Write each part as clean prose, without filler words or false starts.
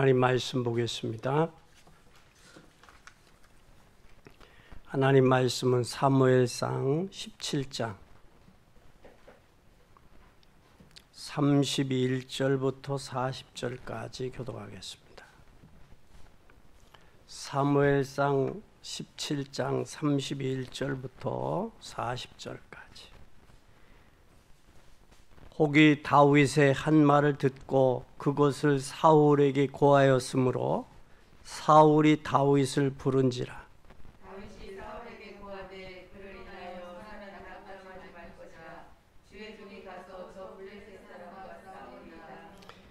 하나님 말씀 보겠습니다. 하나님 말씀은 사무엘상 17장 31절부터 40절까지 교독하겠습니다. 사무엘상 17장 31절부터 40절까지. 혹이 다윗의 한 말을 듣고 그것을 사울에게 고하였으므로 사울이 다윗을 부른지라. 다윗이 사울에게 고하되 그를 인하여 살아남지 말 것이라. 주의 종이 가서 저 블레셋 사람과 싸우리라.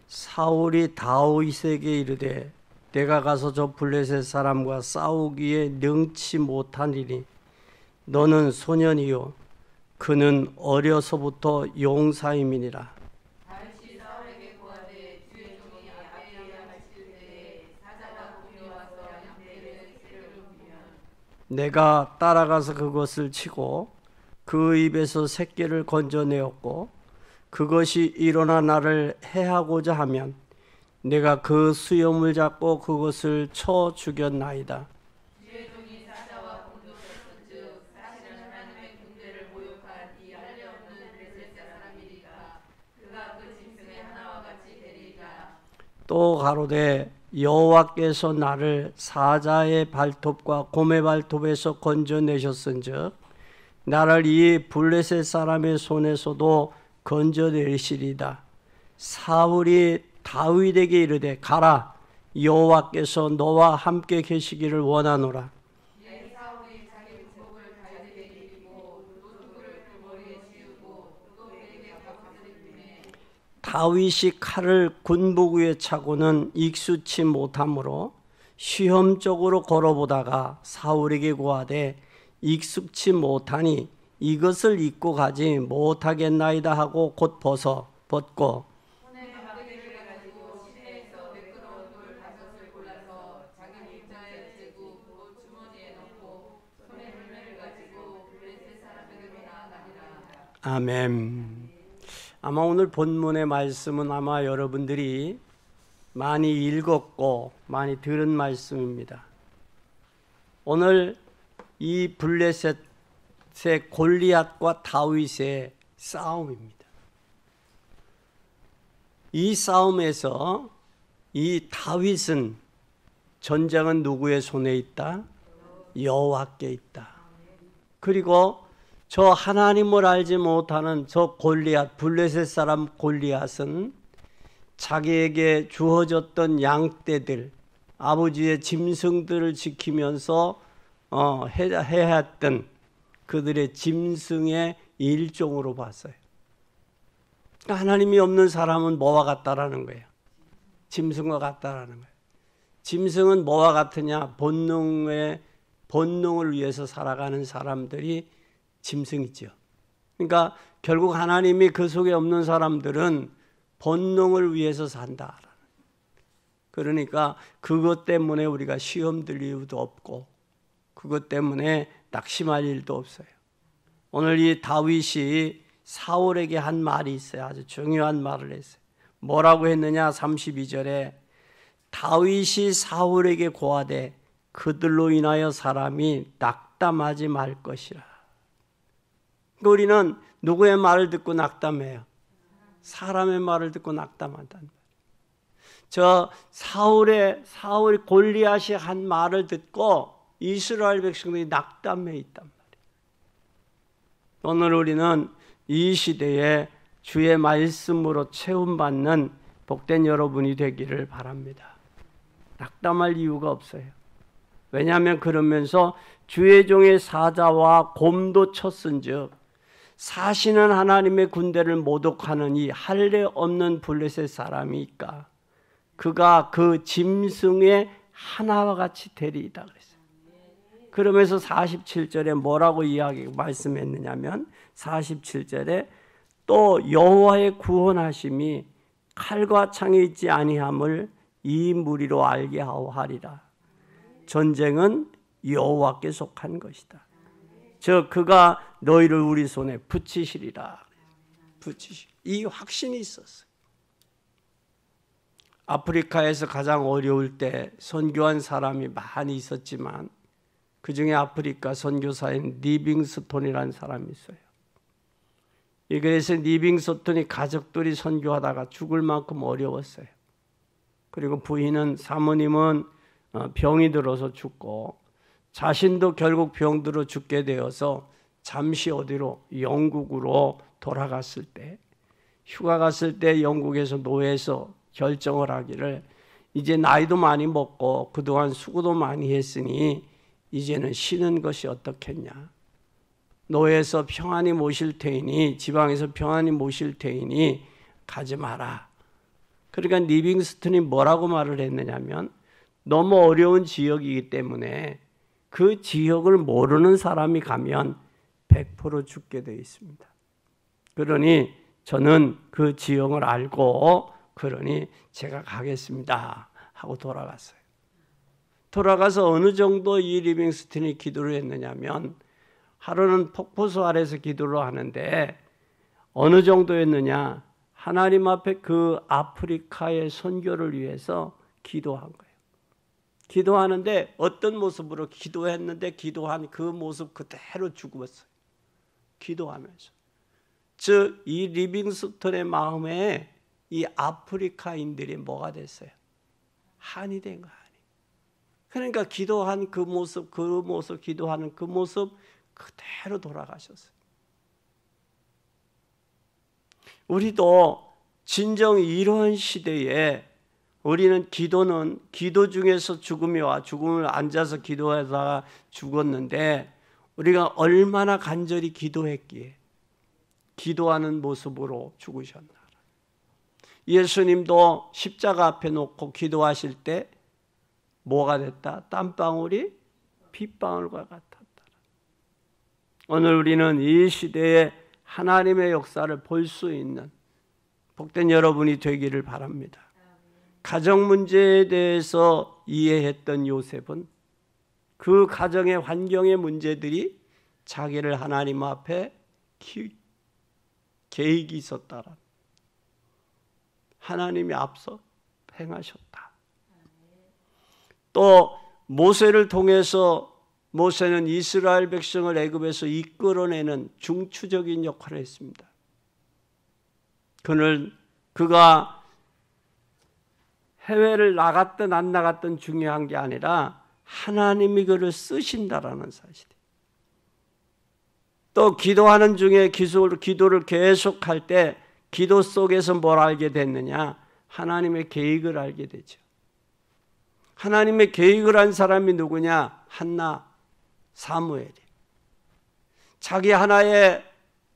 사울이 다윗에게 이르되 내가 가서 저 블레셋 사람과 싸우기에 능치 못하니니 너는 소년이요 그는 어려서부터 용사임이니라. 다윗이 사울에게 고하되 주의 종이 아비야를 칠 때에 사자가 공려와서 양떼를 새를 굽히면 내가 따라가서 그것을 치고 그 입에서 새끼를 건져내었고 그것이 일어나 나를 해하고자 하면 내가 그 수염을 잡고 그것을 쳐 죽였나이다. 주의 종이 사자와 공격했은즉 사실은 하나님의 군대를 모욕한 이 할례 없는 블레셋 사람이리까. 그가 그 짐승의 하나와 같이 되리이다. 또 가로되 여호와께서 나를 사자의 발톱과 곰의 발톱에서 건져내셨은즉 나를 이 블레셋 사람의 손에서도 건져내시리다. 사울이 다윗에게 이르되 가라 여호와께서 너와 함께 계시기를 원하노라. 이에 사울이 자기 군복을 다윗에게 입히고 노두구를 그 머리에 씌우고 또 그에게 값을 입히매 다윗이 칼을 군복 위에 차고는 익숙치 못하므로 시험적으로 걸어보다가 사울에게 고하되 익숙치 못하니 이것을 입고 가지 못하겠나이다 하고 곧 벗고 손에 막대기를 가지고 시내에서 매끄러운 돌 5을 골라서 자기 입자에 재고 곧 주머니에 넣고 손에 물매를 가지고 블레셋 사람에게로 나아가니라. 아멘. 아마 오늘 본문의 말씀은 아마 여러분들이 많이 읽었고 많이 들은 말씀입니다. 오늘 이 블레셋의 골리앗과 다윗의 싸움입니다. 이 싸움에서 이 다윗은 전쟁은 누구의 손에 있다? 여호와께 있다. 그리고 저 하나님을 알지 못하는 저 골리앗, 블레셋 사람 골리앗은 자기에게 주어졌던 양떼들, 아버지의 짐승들을 지키면서 해야 했던 그들의 짐승의 일종으로 봤어요. 하나님이 없는 사람은 뭐와 같다라는 거예요? 짐승과 같다라는 거예요. 짐승은 뭐와 같으냐? 본능을 위해서 살아가는 사람들이 짐승이죠. 그러니까 결국 하나님이 그 속에 없는 사람들은 본능을 위해서 산다. 그러니까 그것 때문에 우리가 시험 들 이유도 없고 그것 때문에 낙심할 일도 없어요. 오늘 이 다윗이 사울에게 한 말이 있어요. 아주 중요한 말을 했어요. 뭐라고 했느냐? 32절에 다윗이 사울에게 고하되 그들로 인하여 사람이 낙담하지 말 것이라. 우리는 누구의 말을 듣고 낙담해요? 사람의 말을 듣고 낙담한다는 말이에요. 저 사울 골리앗이 한 말을 듣고 이스라엘 백성들이 낙담해 있단 말이에요. 오늘 우리는 이 시대에 주의 말씀으로 채움받는 복된 여러분이 되기를 바랍니다. 낙담할 이유가 없어요. 왜냐하면 그러면서 주의 종의 사자와 곰도 쳤은즉 사시는 하나님의 군대를 모독하는 이 할례 없는 블레셋 사람이니까 그가 그 짐승의 하나와 같이 되리이다 그랬어요. 그러면서 47절에 뭐라고 말씀했느냐면 47절에 또 여호와의 구원하심이 칼과 창에 있지 아니함을 이 무리로 알게 하리라. 전쟁은 여호와께 속한 것이다. 즉 그가 너희를 우리 손에 붙이시리라. 이 확신이 있었어요. 아프리카에서 가장 어려울 때 선교한 사람이 많이 있었지만 그 중에 아프리카 선교사인 리빙스톤이라는 사람이 있어요. 그래서 리빙스톤이 가족들이 선교하다가 죽을 만큼 어려웠어요. 그리고 부인은 사모님은 병이 들어서 죽고 자신도 결국 병들어 죽게 되어서 잠시 어디로 영국으로 돌아갔을 때 휴가 갔을 때 영국에서 노예에서 결정을 하기를 이제 나이도 많이 먹고 그동안 수고도 많이 했으니 이제는 쉬는 것이 어떻겠냐. 노예에서 평안히 모실 테이니 지방에서 평안히 모실 테이니 가지 마라. 그러니까 리빙스턴이 뭐라고 말을 했느냐면 너무 어려운 지역이기 때문에 그 지역을 모르는 사람이 가면 100% 죽게 되어 있습니다. 그러니 저는 그 지역을 알고 그러니 제가 가겠습니다 하고 돌아갔어요. 돌아가서 어느 정도 이 리빙스턴이 기도를 했느냐면 하루는 폭포수 아래서 기도를 하는데 어느 정도 했느냐, 하나님 앞에 그 아프리카의 선교를 위해서 기도한 거예요. 기도하는데 어떤 모습으로 기도했는데 기도한 그 모습 그대로 죽었어요. 기도하면서. 즉 이 리빙스턴의 마음에 이 아프리카인들이 뭐가 됐어요? 한이 된 거야. 그러니까 기도한 그 모습, 기도하는 그 모습 그대로 돌아가셨어요. 우리도 진정 이런 시대에 우리는 기도 중에서 죽음이 와 죽음을 앉아서 기도하다가 죽었는데 우리가 얼마나 간절히 기도했기에 기도하는 모습으로 죽으셨나. 예수님도 십자가 앞에 놓고 기도하실 때 뭐가 됐다? 땀방울이 핏방울과 같았다. 오늘 우리는 이 시대에 하나님의 역사를 볼 수 있는 복된 여러분이 되기를 바랍니다. 가정 문제에 대해서 이해했던 요셉은 그 가정의 환경의 문제들이 자기를 하나님 앞에 계획이 있었다라. 하나님이 앞서 행하셨다. 또 모세를 통해서 모세는 이스라엘 백성을 애굽에서 이끌어내는 중추적인 역할을 했습니다. 그가 해외를 나갔든 안 나갔든 중요한 게 아니라 하나님이 그를 쓰신다라는 사실이에요. 또 기도하는 중에 기도를 계속할 때 기도 속에서 뭘 알게 됐느냐? 하나님의 계획을 알게 되죠. 하나님의 계획을 한 사람이 누구냐? 한나, 사무엘이. 자기 하나의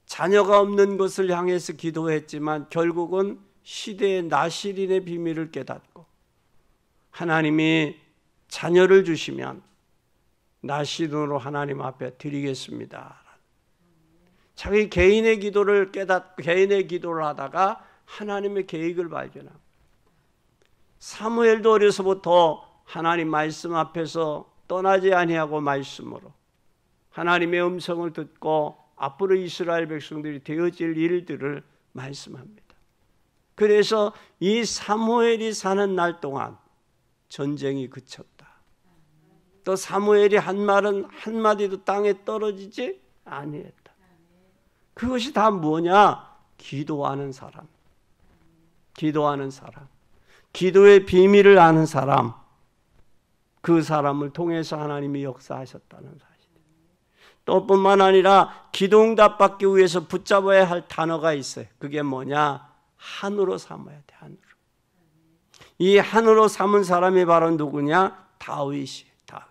자녀가 없는 것을 향해서 기도했지만 결국은 시대의 나실인의 비밀을 깨닫고 하나님이 자녀를 주시면 나실인으로 하나님 앞에 드리겠습니다. 자기 개인의 기도를 깨닫고 개인의 기도를 하다가 하나님의 계획을 발견하고 사무엘도 어려서부터 하나님 말씀 앞에서 떠나지 아니하고 말씀으로 하나님의 음성을 듣고 앞으로 이스라엘 백성들이 되어질 일들을 말씀합니다. 그래서 이 사무엘이 사는 날 동안 전쟁이 그쳤다. 또 사무엘이 한 말은 한마디도 땅에 떨어지지 아니했다. 그것이 다 뭐냐? 기도하는 사람. 기도하는 사람. 기도의 비밀을 아는 사람. 그 사람을 통해서 하나님이 역사하셨다는 사실이에요. 또 뿐만 아니라 기도응답 받기 위해서 붙잡아야 할 단어가 있어요. 그게 뭐냐? 한으로 삼아야 돼. 한으로. 이 한으로 삼은 사람이 바로 누구냐? 다윗이에요. 다윗.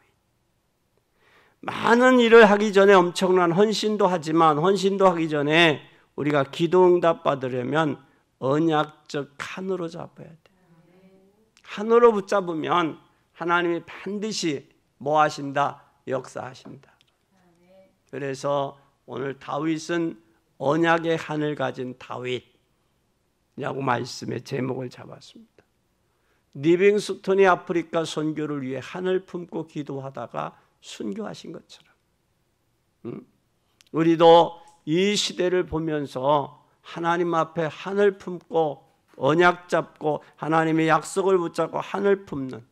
많은 일을 하기 전에 엄청난 헌신도 하지만 헌신도 하기 전에 우리가 기도응답 받으려면 언약적 한으로 잡아야 돼. 한으로 붙잡으면 하나님이 반드시 뭐 하신다? 역사하신다. 그래서 오늘 다윗은 언약의 한을 가진 다윗이라고 말씀의 제목을 잡았습니다. 리빙스턴이 아프리카 선교를 위해 한을 품고 기도하다가 순교하신 것처럼 우리도 이 시대를 보면서 하나님 앞에 한을 품고 언약 잡고 하나님의 약속을 붙잡고 하늘 품는,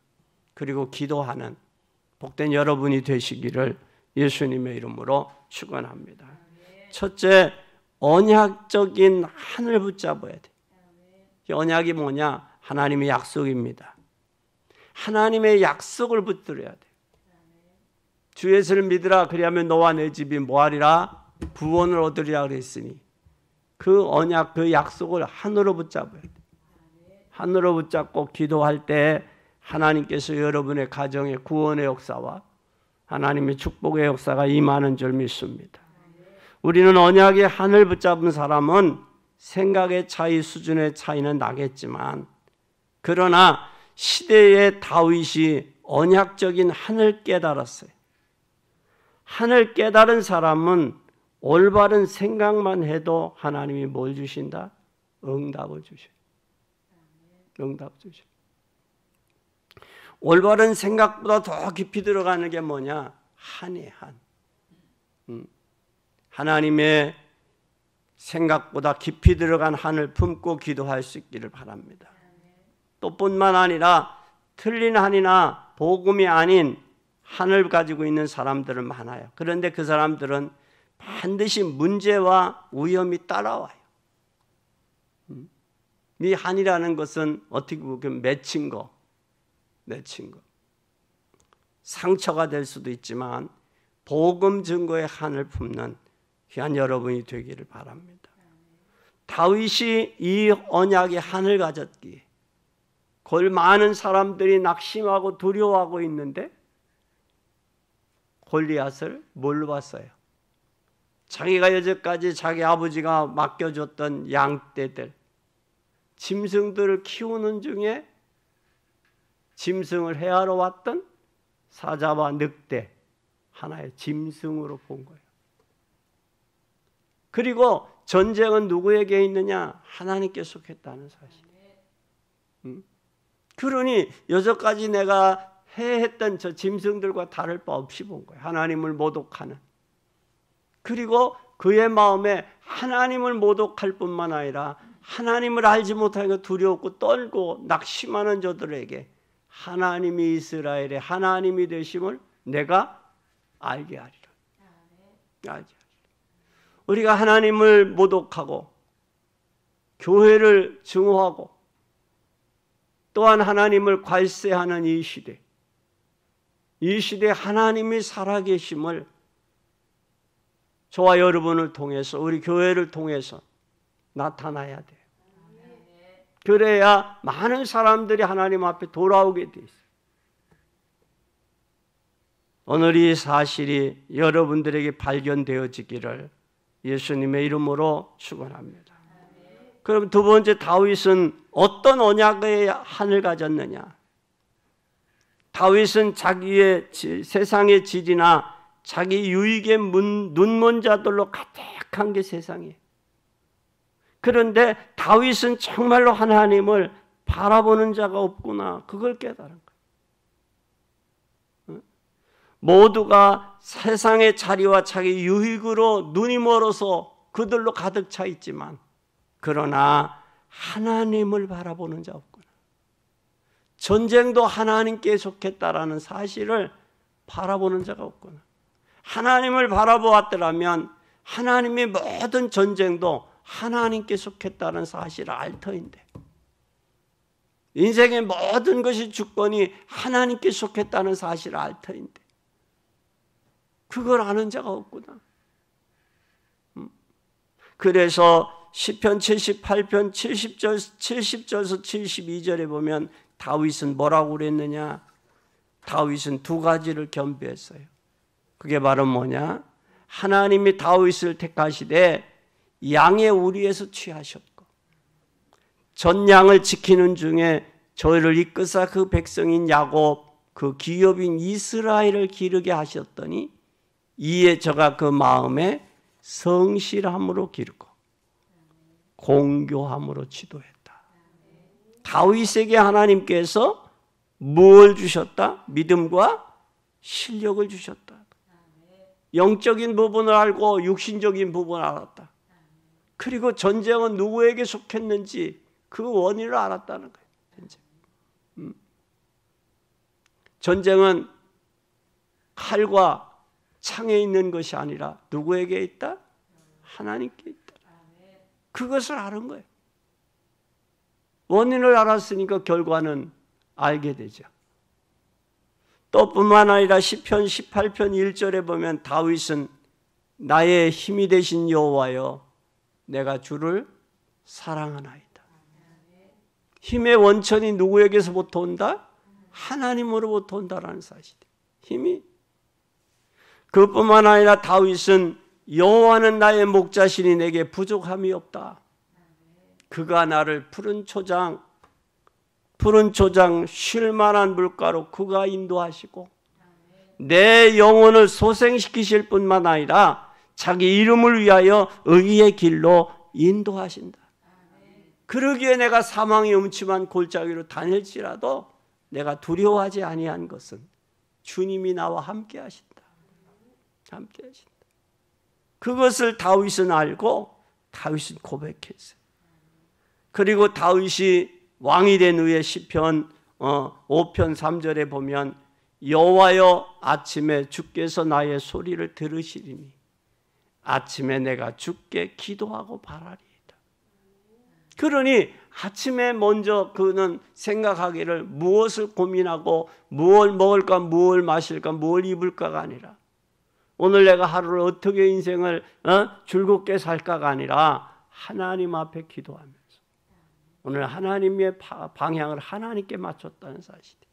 그리고 기도하는 복된 여러분이 되시기를 예수님의 이름으로 축원합니다. 첫째, 언약적인 하늘 붙잡아야 돼. 이 언약이 뭐냐? 하나님의 약속입니다. 하나님의 약속을 붙들어야 돼. 주 예수를 믿으라, 그리하면 너와 내 집이 뭐하리라? 구원을 얻으리라 그랬으니 그 언약, 그 약속을 하늘로 붙잡아야 돼. 하늘로 붙잡고 기도할 때 하나님께서 여러분의 가정의 구원의 역사와 하나님의 축복의 역사가 임하는 줄 믿습니다. 우리는 언약의 하늘 붙잡은 사람은 생각의 차이, 수준의 차이는 나겠지만, 그러나 시대의 다윗이 언약적인 하늘 깨달았어요. 하늘 깨달은 사람은 올바른 생각만 해도 하나님이 뭘 주신다? 응답을 주셔요. 응답 주셔요. 올바른 생각보다 더 깊이 들어가는 게 뭐냐? 한이에요, 한. 하나님의 생각보다 깊이 들어간 한을 품고 기도할 수 있기를 바랍니다. 또 뿐만 아니라 틀린 한이나 복음이 아닌 한을 가지고 있는 사람들은 많아요. 그런데 그 사람들은 반드시 문제와 위험이 따라와요. 이 한이라는 것은 어떻게 보면 맺힌 거. 상처가 될 수도 있지만 복음 증거의 한을 품는 귀한 여러분이 되기를 바랍니다. 다윗이 이 언약의 한을 가졌기에 그걸 많은 사람들이 낙심하고 두려워하고 있는데 골리앗을 뭘로 봤어요? 자기가 여태까지 자기 아버지가 맡겨줬던 양떼들, 짐승들을 키우는 중에 짐승을 해하러 왔던 사자와 늑대, 하나의 짐승으로 본 거예요. 그리고 전쟁은 누구에게 있느냐? 하나님께 속했다는 사실. 그러니 여태까지 내가 해했던 저 짐승들과 다를 바 없이 본 거예요. 하나님을 모독하는. 그리고 그의 마음에 하나님을 모독할 뿐만 아니라 하나님을 알지 못하니까 두려웠고 떨고 낙심하는 저들에게 하나님이 이스라엘의 하나님이 되심을 내가 알게 하리라. 알게 하리라. 우리가 하나님을 모독하고 교회를 증오하고 또한 하나님을 괄세하는 이 시대에 하나님이 살아계심을 저와 여러분을 통해서, 우리 교회를 통해서 나타나야 돼요. 그래야 많은 사람들이 하나님 앞에 돌아오게 돼 있어요. 오늘 이 사실이 여러분들에게 발견되어지기를 예수님의 이름으로 축원합니다. 그럼 두 번째, 다윗은 어떤 언약의 한을 가졌느냐? 다윗은 자기의 세상의 질이나 자기 유익에 눈먼 자들로 가득한 게 세상이에요. 그런데 다윗은 정말로 하나님을 바라보는 자가 없구나, 그걸 깨달은 거예요. 모두가 세상의 자리와 자기 유익으로 눈이 멀어서 그들로 가득 차 있지만, 그러나 하나님을 바라보는 자 없구나. 전쟁도 하나님께 속했다라는 사실을 바라보는 자가 없구나. 하나님을 바라보았더라면 하나님의 모든 전쟁도 하나님께 속했다는 사실을 알 터인데, 인생의 모든 것이 주권이 하나님께 속했다는 사실을 알 터인데 그걸 아는 자가 없구나. 그래서 시편 78편 70절에서 72절에 보면 다윗은 뭐라고 그랬느냐? 다윗은 두 가지를 겸비했어요. 그게 바로 뭐냐? 하나님이 다윗을 택하시되 양의 우리에서 취하셨고 전 양을 지키는 중에 저희를 이끄사 그 백성인 야곱, 그 기업인 이스라엘을 기르게 하셨더니 이에 저가 그 마음에 성실함으로 기르고 공교함으로 지도했다. 다윗에게 하나님께서 무엇을 주셨다? 믿음과 실력을 주셨다. 영적인 부분을 알고 육신적인 부분을 알았다. 그리고 전쟁은 누구에게 속했는지 그 원인을 알았다는 거예요. 전쟁은 칼과 창에 있는 것이 아니라 누구에게 있다? 하나님께 있다. 그것을 아는 거예요. 원인을 알았으니까 결과는 알게 되죠. 또 뿐만 아니라 시편 18편 1절에 보면 다윗은 나의 힘이 되신 여호와여 내가 주를 사랑하나이다. 힘의 원천이 누구에게서부터 온다? 하나님으로부터 온다라는 사실이에요. 힘이. 그뿐만 아니라 다윗은 여호와는 나의 목자시니 내게 부족함이 없다. 그가 나를 푸른 초장 쉴 만한 물가로 그가 인도하시고 내 영혼을 소생시키실 뿐만 아니라 자기 이름을 위하여 의의 길로 인도하신다. 그러기에 내가 사망의 음침한 골짜기로 다닐지라도 내가 두려워하지 아니한 것은 주님이 나와 함께 하신다. 함께 하신다. 그것을 다윗은 알고 다윗은 고백했어요. 그리고 다윗이 왕이 된 후에 시편 5편 3절에 보면 여호와여 아침에 주께서 나의 소리를 들으시리니 아침에 내가 주께 기도하고 바라리이다. 그러니 아침에 먼저 그는 생각하기를 무엇을 고민하고 무엇을 먹을까 무엇을 마실까 무엇을 입을까가 아니라 오늘 내가 하루를 어떻게 인생을 즐겁게 살까가 아니라 하나님 앞에 기도하면서 오늘 하나님의 방향을 하나님께 맞췄다는 사실이에요.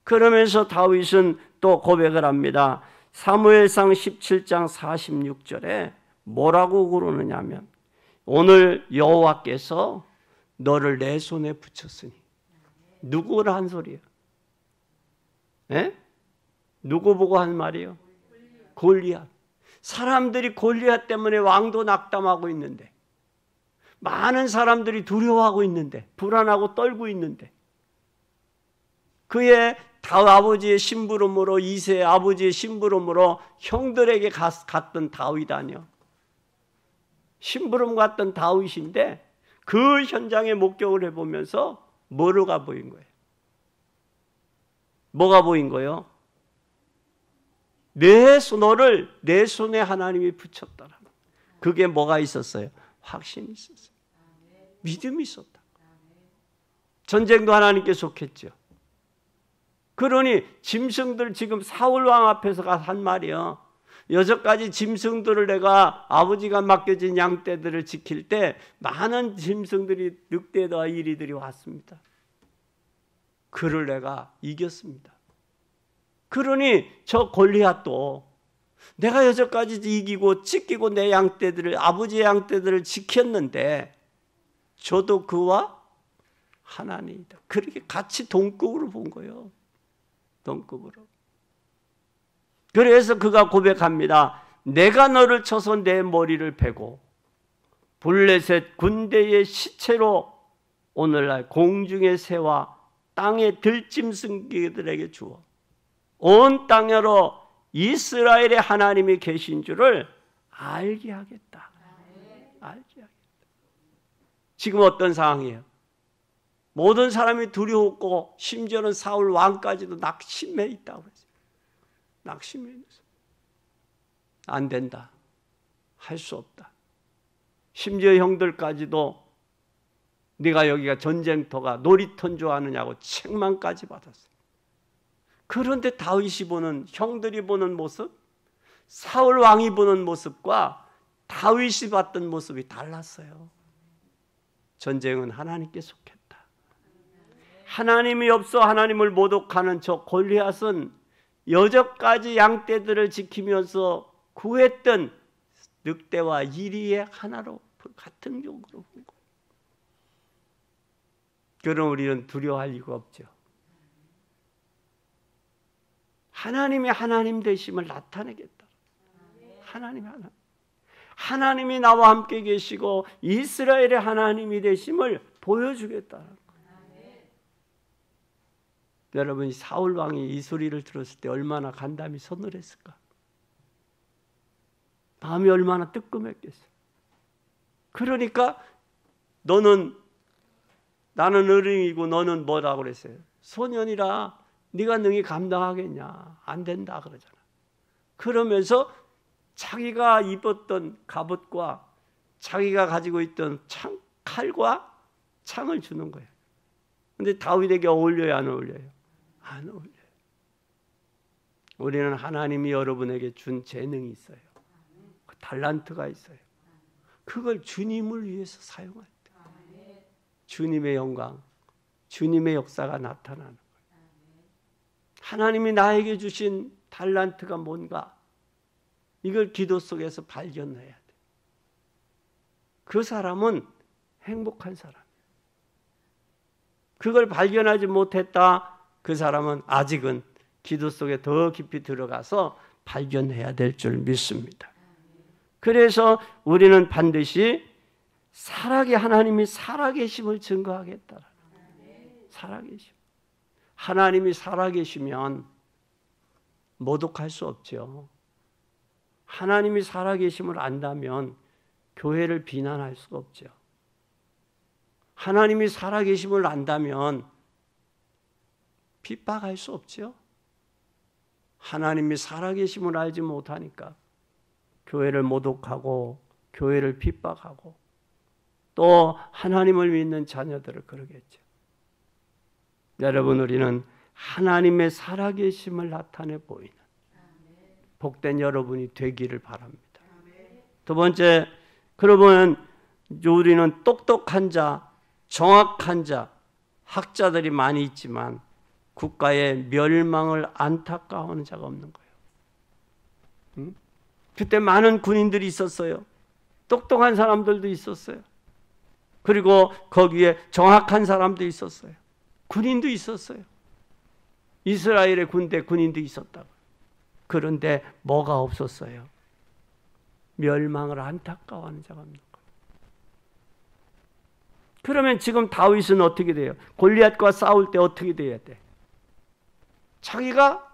그러면서 다윗은 또 고백을 합니다. 사무엘상 17장 46절에 뭐라고 그러느냐면 오늘 여호와께서 너를 내 손에 붙였으니 누구를 한 소리예요? 에? 누구 보고 한 말이에요? 골리앗. 사람들이 골리앗 때문에 왕도 낙담하고 있는데 많은 사람들이 두려워하고 있는데 불안하고 떨고 있는데 그의 아버지의 심부름으로 이새의 아버지의 심부름으로 형들에게 갔던 다윗 아니요. 심부름 갔던 다윗인데 그 현장에 목격을 해보면서 뭐가 보인 거예요? 뭐가 보인 거예요? 너를 내 손에 하나님이 붙였더라. 그게 뭐가 있었어요? 확신이 있었어요. 믿음이 있었다. 전쟁도 하나님께 속했죠. 그러니 짐승들 지금 사울 왕 앞에서 한 말이요. 여태까지 짐승들을 내가 아버지가 맡겨진 양떼들을 지킬 때 많은 짐승들이 늑대와 이리들이 왔습니다. 그를 내가 이겼습니다. 그러니 저 골리앗도 내가 여태까지 이기고 찢기고 내 양떼들을 아버지의 양떼들을 지켰는데 저도 그와 하나님이다. 그렇게 같이 동급으로 본 거예요. 동급으로. 그래서 그가 고백합니다. 내가 너를 쳐서 내 머리를 베고 블레셋 군대의 시체로 오늘날 공중의 새와 땅의 들짐승들에게 주어 온 땅으로 이스라엘의 하나님이 계신 줄을 알게 하겠다. 알게 하겠다. 지금 어떤 상황이에요? 모든 사람이 두려웠고 심지어는 사울 왕까지도 낙심해 있다고 했어요. 낙심해 있어요. 안 된다. 할 수 없다. 심지어 형들까지도 네가 여기가 전쟁터가 놀이터인 줄 아느냐고 책망까지 받았어요. 그런데 다윗이 보는 형들이 보는 모습, 사울 왕이 보는 모습과 다윗이 봤던 모습이 달랐어요. 전쟁은 하나님께 속했다. 하나님이 없어 하나님을 모독하는 저 골리앗은 여적까지 양떼들을 지키면서 구했던 늑대와 이리의 하나로 같은 종으로 본 거예요. 그럼 우리는 두려워할 이유가 없죠. 하나님의 하나님 되심을 나타내겠다. 하나님이 나와 함께 계시고 이스라엘의 하나님이 되심을 보여주겠다. 여러분, 사울 왕이 이 소리를 들었을 때 얼마나 간담이 서늘했을까? 마음이 얼마나 뜨끔했겠어. 그러니까 너는 나는 어른이고 너는 뭐라고 그랬어요? 소년이라 네가 능히 감당하겠냐? 안 된다 그러잖아. 그러면서 자기가 입었던 갑옷과 자기가 가지고 있던 칼과 창을 주는 거예요. 근데 다윗에게 어울려요, 안 어울려요? 안 어울려요. 우리는 하나님이 여러분에게 준 재능이 있어요. 그 달란트가 있어요. 그걸 주님을 위해서 사용할 때 주님의 영광, 주님의 역사가 나타나는 거예요. 하나님이 나에게 주신 달란트가 뭔가 이걸 기도 속에서 발견해야 돼. 그 사람은 행복한 사람이에요. 그걸 발견하지 못했다. 그 사람은 아직은 기도 속에 더 깊이 들어가서 발견해야 될 줄 믿습니다. 그래서 우리는 반드시 하나님이 살아계심을 증거하겠다. 살아계심. 하나님이 살아계시면 모독할 수 없죠. 하나님이 살아계심을 안다면 교회를 비난할 수가 없죠. 하나님이 살아계심을 안다면 핍박할 수 없죠. 하나님이 살아계심을 알지 못하니까 교회를 모독하고 교회를 핍박하고 또 하나님을 믿는 자녀들을 그러겠죠. 여러분, 우리는 하나님의 살아계심을 나타내 보이는 복된 여러분이 되기를 바랍니다. 두 번째, 그러면 우리는 똑똑한 자, 정확한 자, 학자들이 많이 있지만 국가의 멸망을 안타까워하는 자가 없는 거예요. 그때 많은 군인들이 있었어요. 똑똑한 사람들도 있었어요. 그리고 거기에 정확한 사람도 있었어요. 군인도 있었어요. 이스라엘의 군인도 있었다고. 그런데 뭐가 없었어요? 멸망을 안타까워하는 자가 없는 거예요. 그러면 지금 다윗은 어떻게 돼요? 골리앗과 싸울 때 어떻게 돼야 돼? 자기가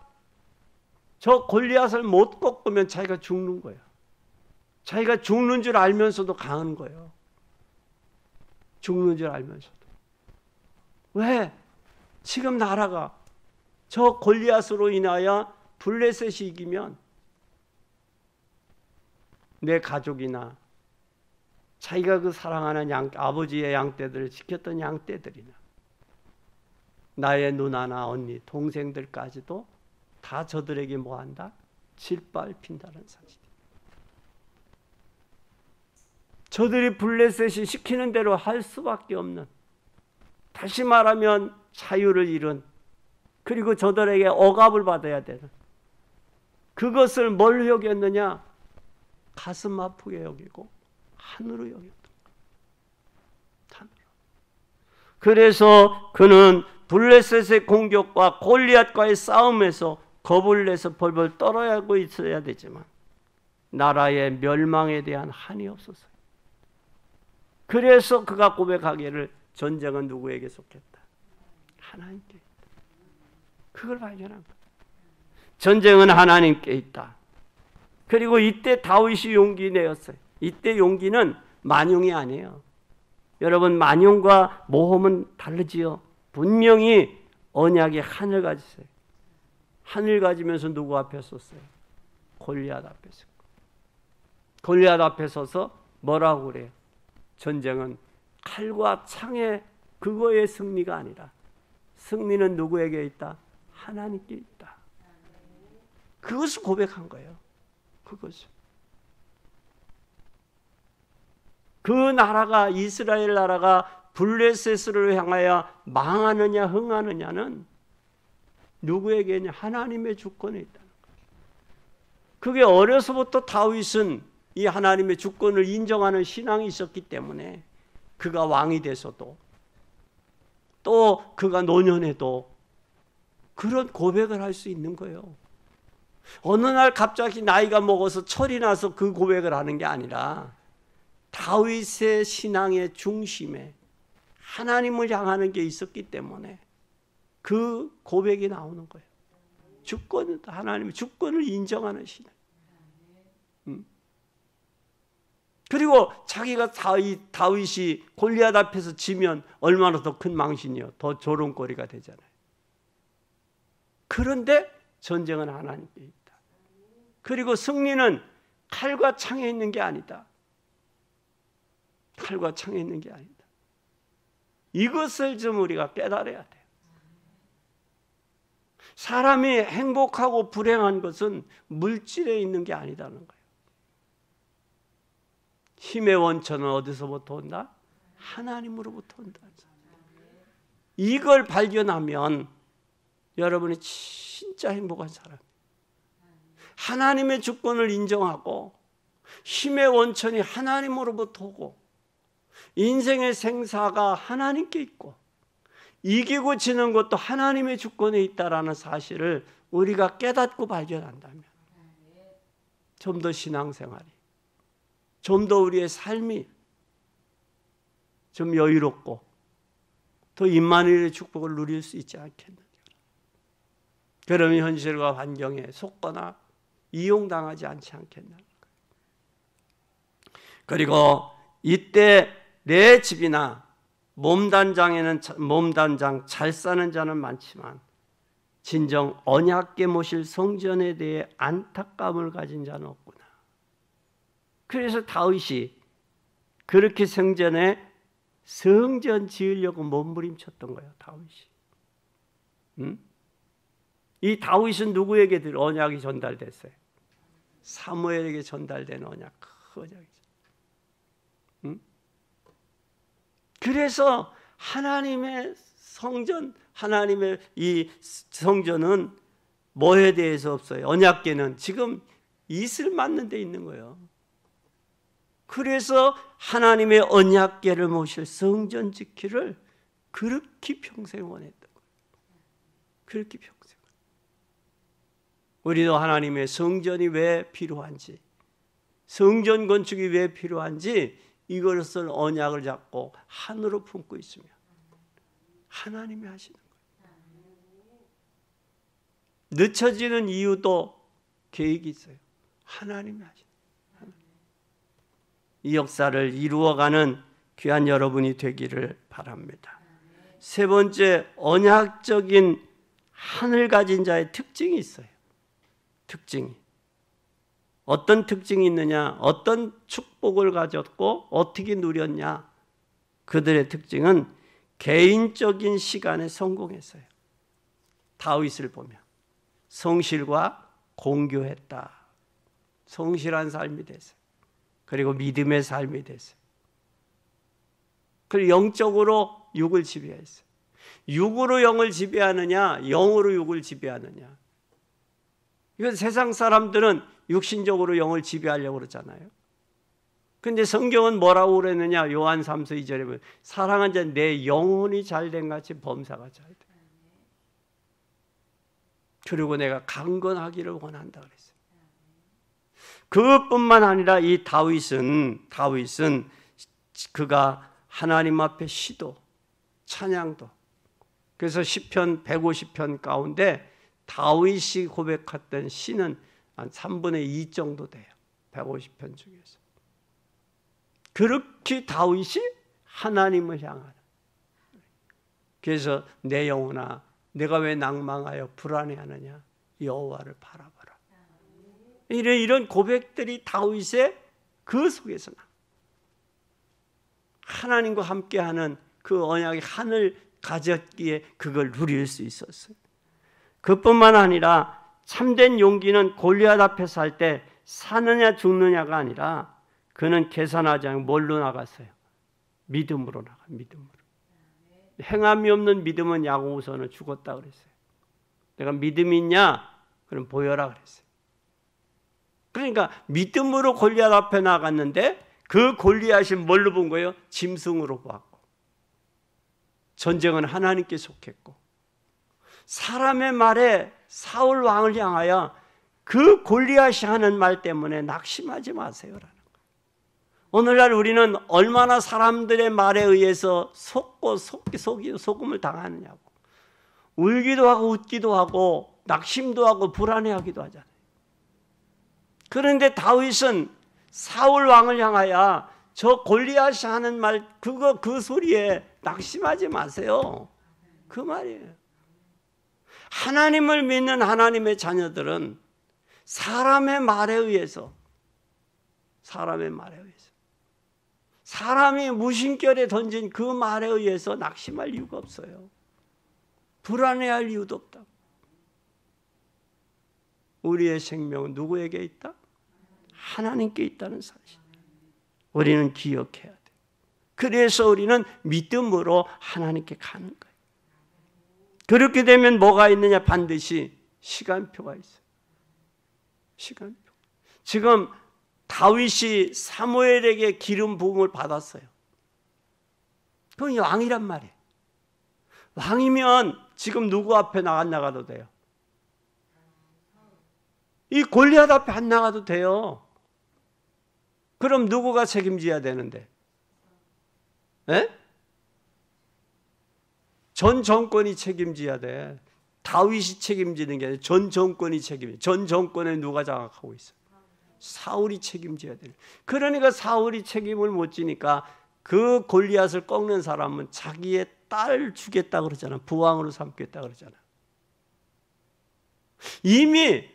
저 골리앗을 못 꺾으면 자기가 죽는 거예요. 자기가 죽는 줄 알면서도 강한 거예요. 죽는 줄 알면서도. 왜? 지금 나라가 저 골리앗으로 인하여 블레셋이 이기면 내 가족이나 자기가 그 사랑하는 아버지의 양떼들을 지켰던 양떼들이나 나의 누나나 언니, 동생들까지도 다 저들에게 뭐한다? 짓밟힌다는 사실이에요. 저들이 블레셋이 시키는 대로 할 수밖에 없는, 다시 말하면 자유를 잃은, 그리고 저들에게 억압을 받아야 되는, 그것을 뭘 여겼느냐? 가슴 아프게 여기고 한으로 여겼던 거예요. 한으로. 그래서 그는 블레셋의 공격과 골리앗과의 싸움에서 겁을 내서 벌벌 떨어야고 있어야 되지만 나라의 멸망에 대한 한이 없었어요. 그래서 그가 고백하기를 전쟁은 누구에게 속했다? 하나님께 있다. 그걸 발견한 거예요. 전쟁은 하나님께 있다. 그리고 이때 다윗이 용기 내었어요. 이때 용기는 만용이 아니에요. 여러분, 만용과 모험은 다르지요. 분명히 언약의 하늘 가지세요. 하늘 가지면서 누구 앞에 섰어요? 골리앗 앞에 섰고. 골리앗 앞에 서서 뭐라고 그래요? 전쟁은 칼과 창의 그거의 승리가 아니라 승리는 누구에게 있다? 하나님께 있다. 그것을 고백한 거예요. 그것을. 그 나라가, 이스라엘 나라가 블레셋을 향하여 망하느냐 흥하느냐는 누구에게냐? 하나님의 주권에 있다는 거예요. 그게 어려서부터 다윗은 이 하나님의 주권을 인정하는 신앙이 있었기 때문에 그가 왕이 돼서도 또 그가 노년에도 그런 고백을 할 수 있는 거예요. 어느 날 갑자기 나이가 먹어서 철이 나서 그 고백을 하는 게 아니라 다윗의 신앙의 중심에 하나님을 향하는 게 있었기 때문에 그 고백이 나오는 거예요. 주권은 하나님의 주권을 인정하는 신앙. 그리고 자기가 다윗이 골리앗 앞에서 지면 얼마나 더 큰 망신이요, 더 조롱거리가 되잖아요. 그런데 전쟁은 하나님께 있다. 그리고 승리는 칼과 창에 있는 게 아니다. 칼과 창에 있는 게 아니다. 이것을 좀 우리가 깨달아야 돼요. 사람이 행복하고 불행한 것은 물질에 있는 게 아니다는 거예요. 힘의 원천은 어디서부터 온다? 하나님으로부터 온다. 이걸 발견하면 여러분이 진짜 행복한 사람이에요. 하나님의 주권을 인정하고 힘의 원천이 하나님으로부터 오고 인생의 생사가 하나님께 있고 이기고 지는 것도 하나님의 주권에 있다라는 사실을 우리가 깨닫고 발견한다면 좀 더 신앙생활이, 좀 더 우리의 삶이 좀 여유롭고 더 임마누엘의 축복을 누릴 수 있지 않겠느냐. 그러면 현실과 환경에 속거나 이용당하지 않지 않겠나. 그리고 이때 내 집이나 몸단장 잘 사는 자는 많지만 진정 언약궤 모실 성전에 대해 안타까움을 가진 자는 없구나. 그래서 다윗이 그렇게 성전 지으려고 몸부림쳤던 거예요. 다윗이. 이 다윗은 누구에게 언약이 전달됐어요? 사무엘에게 전달된 언약. 그 언약이죠. 그래서 하나님의 성전, 하나님의 이 성전은 뭐에 대해서 없어요? 언약궤는 지금 이슬 맞는 데 있는 거예요. 그래서 하나님의 언약궤를 모실 성전 지키를 그렇게 평생 원했던 거예요. 그렇게 평생. 우리도 하나님의 성전이 왜 필요한지, 성전 건축이 왜 필요한지 이것을 언약을 잡고 하늘로 품고 있으면 하나님이 하시는 거예요. 늦춰지는 이유도 계획이 있어요. 하나님이 하시는 거예요. 이 역사를 이루어가는 귀한 여러분이 되기를 바랍니다. 세 번째, 언약적인 하늘 가진 자의 특징이 있어요. 특징이. 어떤 특징이 있느냐, 어떤 축복을 가졌고 어떻게 누렸냐. 그들의 특징은 개인적인 시간에 성공했어요. 다윗을 보면 성실과 공교했다. 성실한 삶이 됐어요. 그리고 믿음의 삶이 됐어요. 그리고 영적으로 육을 지배했어요. 육으로 영을 지배하느냐, 영으로 육을 지배하느냐. 이건 세상 사람들은 육신적으로 영을 지배하려고 그러잖아요. 근데 성경은 뭐라고 그랬느냐? 요한 3서 2절에 보면 사랑한 자 내 영혼이 잘된 같이 범사가 잘돼. 그리고 내가 강건하기를 원한다 그랬어요. 그것뿐만 아니라 이 다윗은 그가 하나님 앞에 시도, 찬양도. 그래서 시편 150편 가운데 다윗이 고백했던 시는 한 3분의 2 정도 돼요. 150편 중에서. 그렇게 다윗이 하나님을 향하는. 그래서 내 영혼아, 내가 왜 낭망하여 불안해하느냐? 여호와를 바라봐라. 이런 고백들이 다윗의 그 속에서 나. 하나님과 함께하는 그 언약의 하늘 가졌기에 그걸 누릴 수 있었어요. 그뿐만 아니라 참된 용기는 골리앗 앞에서 할 때 사느냐 죽느냐가 아니라 그는 계산하지 않고 뭘로 나갔어요? 믿음으로 나가. 믿음으로. 행함이 없는 믿음은 야고보서는 죽었다 그랬어요. 내가 믿음이 있냐? 그럼 보여라 그랬어요. 그러니까 믿음으로 골리앗 앞에 나갔는데 그 골리앗이 뭘로 본 거예요? 짐승으로 보았고, 전쟁은 하나님께 속했고, 사람의 말에 사울 왕을 향하여 그 골리앗이 하는 말 때문에 낙심하지 마세요라는 거예요. 오늘날 우리는 얼마나 사람들의 말에 의해서 속음을 당하느냐고. 울기도 하고 웃기도 하고 낙심도 하고 불안해하기도 하잖아요. 그런데 다윗은 사울 왕을 향하여 저 골리앗이 하는 말, 그 소리에 낙심하지 마세요. 그 말이에요. 하나님을 믿는 하나님의 자녀들은 사람의 말에 의해서, 사람이 무심결에 던진 그 말에 의해서 낙심할 이유가 없어요. 불안해할 이유도 없다. 우리의 생명은 누구에게 있다? 하나님께 있다는 사실. 우리는 기억해야 돼. 그래서 우리는 믿음으로 하나님께 가는 거예요. 그렇게 되면 뭐가 있느냐? 반드시 시간표가 있어요. 시간표. 지금 다윗이 사무엘에게 기름 부음을 받았어요. 그건 왕이란 말이에요. 왕이면 지금 누구 앞에 안 나가도 돼요? 이 골리앗 앞에 안 나가도 돼요. 그럼 누구가 책임져야 되는데? 에? 전 정권이 책임져야 돼. 다윗이 책임지는 게 아니라 전 정권이 책임져요. 전 정권에 누가 장악하고 있어요? 사울이 책임져야 돼요. 그러니까 사울이 책임을 못 지니까 그 골리앗을 꺾는 사람은 자기의 딸 주겠다 그러잖아. 부왕으로 삼겠다 그러잖아. 이미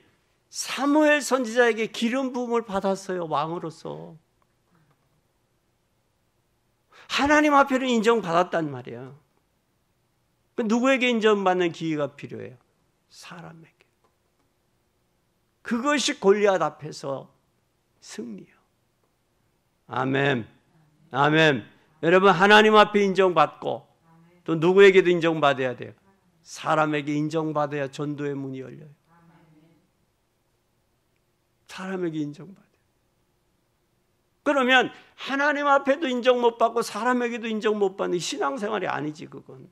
사무엘 선지자에게 기름 부음을 받았어요. 왕으로서. 하나님 앞에는 인정받았단 말이야. 누구에게 인정받는 기회가 필요해요? 사람에게. 그것이 골리앗 앞에서 승리요. 아멘. 아멘. 여러분, 하나님 앞에 인정받고 또 누구에게도 인정받아야 돼요. 사람에게 인정받아야 전도의 문이 열려요. 사람에게 인정받아요. 그러면 하나님 앞에도 인정 못 받고 사람에게도 인정 못 받는 신앙생활이 아니지. 그건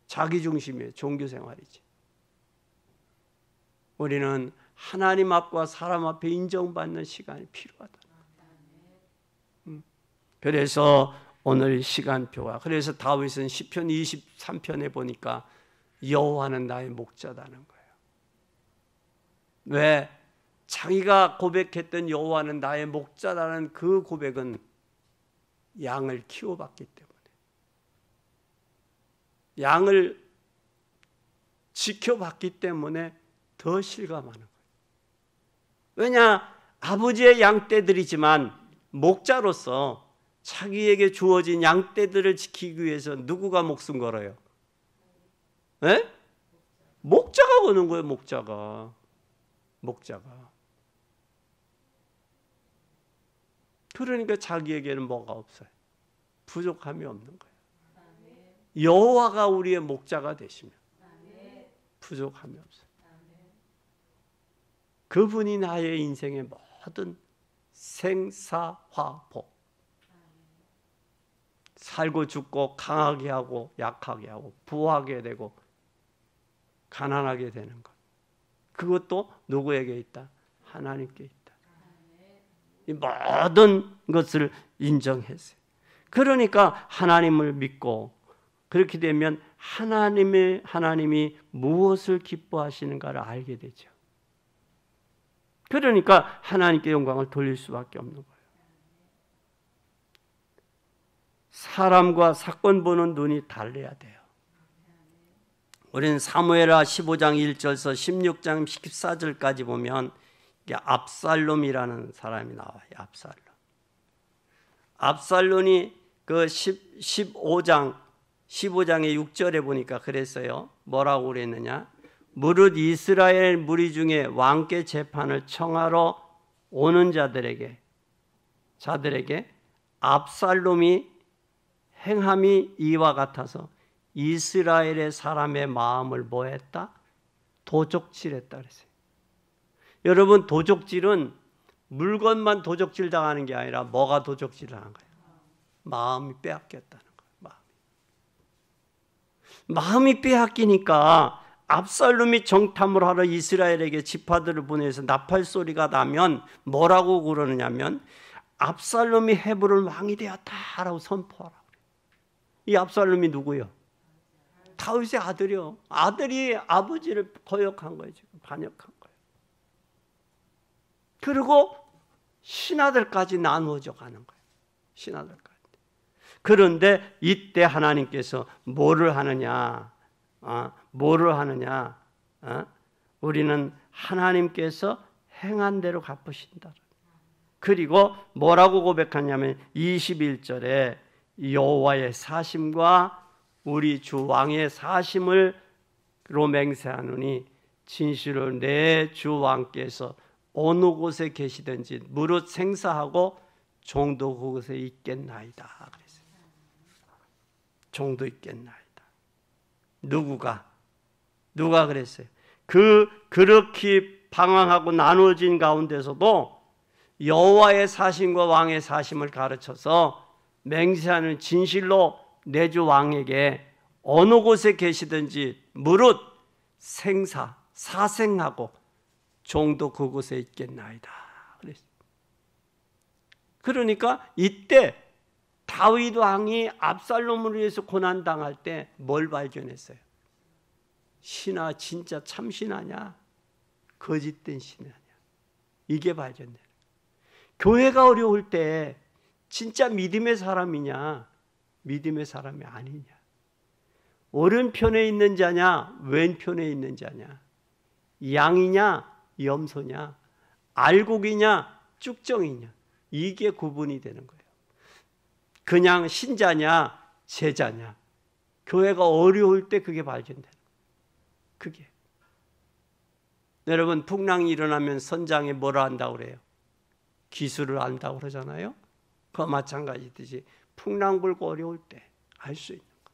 자기중심이에요. 종교생활이지. 우리는 하나님 앞과 사람 앞에 인정받는 시간이 필요하다. 그래서 오늘 시간표가, 그래서 다윗은 시편 23편에 보니까 여호와는 나의 목자다는 거예요. 왜? 자기가 고백했던 여호와는 나의 목자라는 그 고백은 양을 키워봤기 때문에, 양을 지켜봤기 때문에 더 실감하는 거예요. 왜냐? 아버지의 양떼들이지만 목자로서 자기에게 주어진 양떼들을 지키기 위해서 누구가 목숨 걸어요? 에? 목자가 거는 거예요. 목자가. 그러니까 자기에게는 뭐가 없어요? 부족함이 없는 거예요. 여호와가 우리의 목자가 되시면 부족함이 없어요. 그분이 나의 인생의 모든 생사화복, 살고 죽고 강하게 하고 약하게 하고 부하게 되고 가난하게 되는 것, 그것도 누구에게 있다? 하나님께 있다. 이 모든 것을 인정했어요. 그러니까 하나님을 믿고 그렇게 되면 하나님이 무엇을 기뻐하시는가를 알게 되죠. 그러니까 하나님께 영광을 돌릴 수밖에 없는 거예요. 사람과 사건 보는 눈이 달라야 돼요. 우리는 사무엘하 15장 1절에서 16장 14절까지 보면 압살롬이라는 사람이 나와요. 압살롬이 그 15장의 6절에 보니까 그랬어요. 뭐라고 그랬느냐? 무릇 이스라엘 무리 중에 왕께 재판을 청하러 오는 자들에게 압살롬이 행함이 이와 같아서 이스라엘의 사람의 마음을 뭐했다? 도적질했다 그랬어요. 여러분, 도적질은 물건만 도적질 당하는 게 아니라 뭐가 도적질을 하는 거예요? 마음이 빼앗겼다는 거예요. 마음이 빼앗기니까 압살롬이 정탐을 하러 이스라엘에게 지파들을 보내서 나팔 소리가 나면 뭐라고 그러느냐면 압살롬이 헤브론 왕이 되었다라고 선포하라고 그래요. 이 압살롬이 누구예요? 다윗의 아들이요. 아들이 아버지를 거역한 거예요. 지금 반역한 거예요. 그리고 신하들까지 나누어져 가는 거예요. 신하들까지. 그런데 이때 하나님께서 뭐를 하느냐? 뭐를 하느냐? 우리는 하나님께서 행한 대로 갚으신다. 그리고 뭐라고 고백하냐면 21절에 여호와의 사심과 우리 주 왕의 사심을로 맹세하노니 진실로 내 주 왕께서 어느 곳에 계시든지 무릇 생사하고 종도 그곳에 있겠나이다. 그랬어요. 종도 있겠나이다. 누가 그랬어요? 그렇게 방황하고 나누어진 가운데서도 여호와의 사심과 왕의 사심을 가르쳐서 맹세하는 진실로 내 주 왕에게 어느 곳에 계시든지 무릇 사생하고 종도 그곳에 있겠나이다. 그러니까 이때 다윗 왕이 압살롬을 위해서 고난당할 때 뭘 발견했어요? 신하 진짜 참 신하냐? 거짓된 신하냐? 이게 발견돼요. 교회가 어려울 때 진짜 믿음의 사람이냐? 믿음의 사람이 아니냐? 오른편에 있는 자냐? 왼편에 있는 자냐? 양이냐? 염소냐? 알곡이냐? 쭉정이냐? 이게 구분이 되는 거예요. 그냥 신자냐? 제자냐? 교회가 어려울 때 그게 발견되는 거예요. 그게. 여러분 풍랑이 일어나면 선장에 뭐라 한다고 그래요? 기술을 안다고 그러잖아요. 그와 마찬가지듯이 풍랑 불고 어려울 때 알 수 있는 것.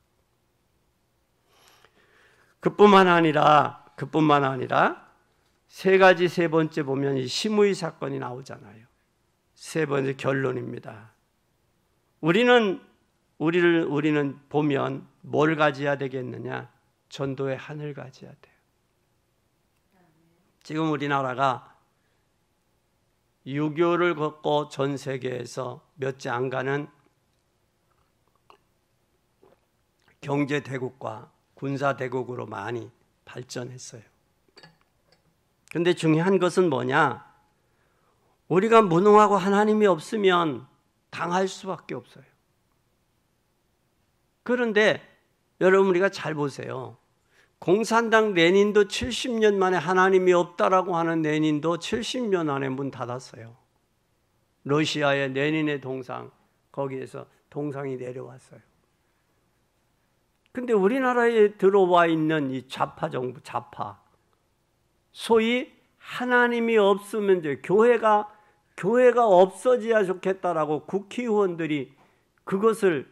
그뿐만 아니라 세 번째 보면 이 시므이 사건이 나오잖아요. 세 번째 결론입니다. 우리는 보면 뭘 가져야 되겠느냐? 전도의 한을 가져야 돼요. 지금 우리나라가 유교를 걷고 전 세계에서 몇째 안 가는 경제 대국과 군사 대국으로 많이 발전했어요. 그런데 중요한 것은 뭐냐? 우리가 무능하고 하나님이 없으면 당할 수밖에 없어요. 그런데 여러분 우리가 잘 보세요. 공산당 레닌도 70년 만에 하나님이 없다라고 하는 레닌도 70년 안에 문 닫았어요. 러시아의 레닌의 동상, 거기에서 동상이 내려왔어요. 근데 우리나라에 들어와 있는 이 좌파 정부, 소위 하나님이 없으면 이제 교회가 없어져야 좋겠다라고 국회의원들이 그것을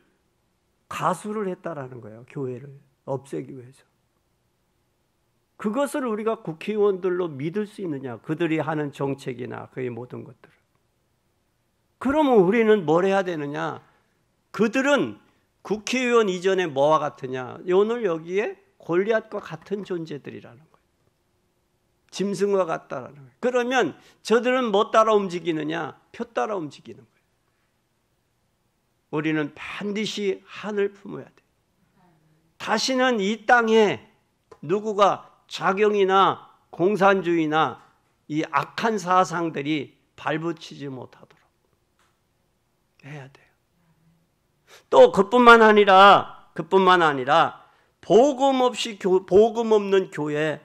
가수를 했다라는 거예요. 교회를 없애기 위해서. 그것을 우리가 국회의원들로 믿을 수 있느냐? 그들이 하는 정책이나 그의 모든 것들을. 그러면 우리는 뭘 해야 되느냐? 그들은 국회의원 이전에 뭐와 같으냐? 오늘 여기에 골리앗과 같은 존재들이라는 거예요. 짐승과 같다라는 거예요. 그러면 저들은 뭐 따라 움직이느냐? 표 따라 움직이는 거예요. 우리는 반드시 한을 품어야 돼요. 다시는 이 땅에 누구가 자경이나 공산주의나 이 악한 사상들이 발붙이지 못하도록 해야 돼요. 또 그뿐만 아니라 복음 없는 교회,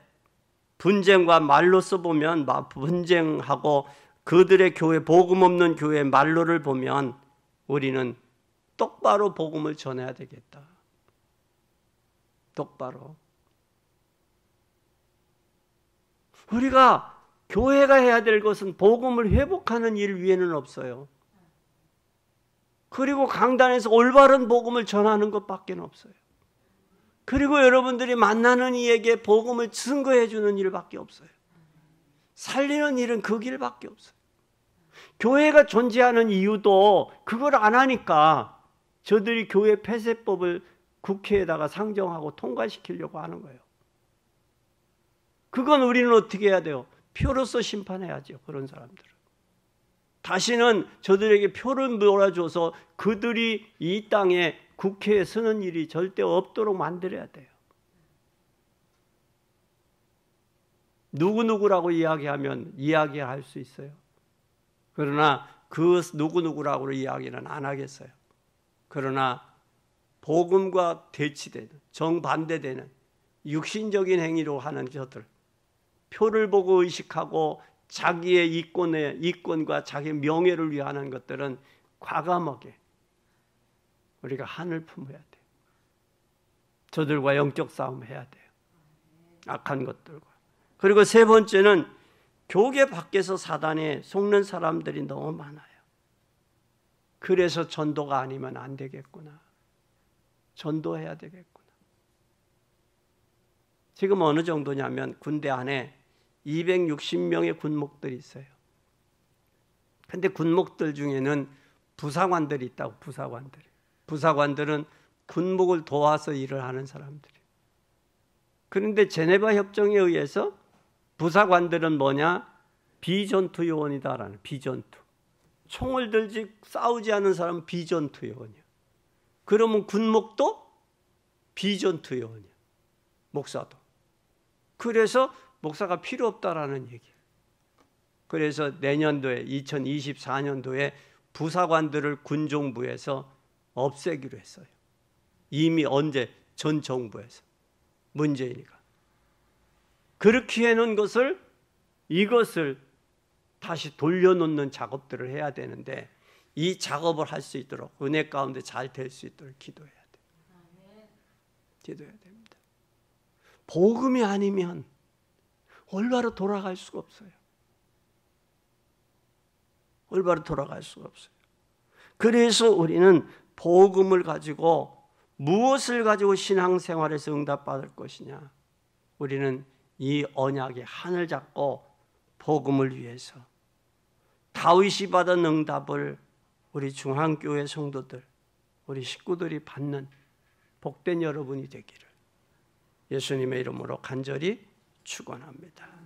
분쟁과 말로써 보면 분쟁하고 그들의 교회, 복음 없는 교회 말로를 보면 우리는 똑바로 복음을 전해야 되겠다. 똑바로. 우리가 교회가 해야 될 것은 복음을 회복하는 일 위에는 없어요. 그리고 강단에서 올바른 복음을 전하는 것밖에 없어요. 그리고 여러분들이 만나는 이에게 복음을 증거해 주는 일밖에 없어요. 살리는 일은 그 길밖에 없어요. 교회가 존재하는 이유도 그걸 안 하니까 저들이 교회 폐쇄법을 국회에다가 상정하고 통과시키려고 하는 거예요. 그건 우리는 어떻게 해야 돼요? 표로서 심판해야죠. 그런 사람들은. 다시는 저들에게 표를 몰아줘서 그들이 이 땅에 국회에 서는 일이 절대 없도록 만들어야 돼요. 누구누구라고 이야기하면 이야기할 수 있어요. 그러나 그 누구누구라고 이야기는 안 하겠어요. 그러나 복음과 대치되는, 정반대되는 육신적인 행위로 하는 저들, 표를 보고 의식하고 자기의 이권과 자기의 명예를 위하는 것들은 과감하게 우리가 한을 품어야 돼요. 저들과 영적 싸움 해야 돼요. 악한 것들과. 그리고 세 번째는 교계 밖에서 사단에 속는 사람들이 너무 많아요. 그래서 전도가 아니면 안 되겠구나. 전도해야 되겠구나. 지금 어느 정도냐면 군대 안에 260명의 군목들이 있어요. 근데 군목들 중에는 부사관들이 있다고, 부사관들이. 부사관들은 군목을 도와서 일을 하는 사람들이에요. 그런데 제네바 협정에 의해서 부사관들은 뭐냐? 비전투 요원이다라는, 비전투. 총을 들지 싸우지 않는 사람은 비전투 요원이야. 그러면 군목도 비전투 요원이야. 목사도. 그래서 목사가 필요 없다라는 얘기예요. 그래서 내년도에 2024년도에 부사관들을 군종부에서 없애기로 했어요. 이미 언제? 전 정부에서. 문재인이가. 그렇게 해놓은 이것을 다시 돌려놓는 작업들을 해야 되는데 이 작업을 할 수 있도록 은혜 가운데 잘 될 수 있도록 기도해야 돼요. 기도해야 됩니다. 복음이 아니면 올바로 돌아갈 수가 없어요. 올바로 돌아갈 수가 없어요. 그래서 우리는 복음을 가지고 무엇을 가지고 신앙생활에서 응답받을 것이냐. 우리는 이 언약의 한을 잡고 복음을 위해서 다윗이 받은 응답을 우리 중앙교회 성도들, 우리 식구들이 받는 복된 여러분이 되기를 예수님의 이름으로 간절히 축원합니다.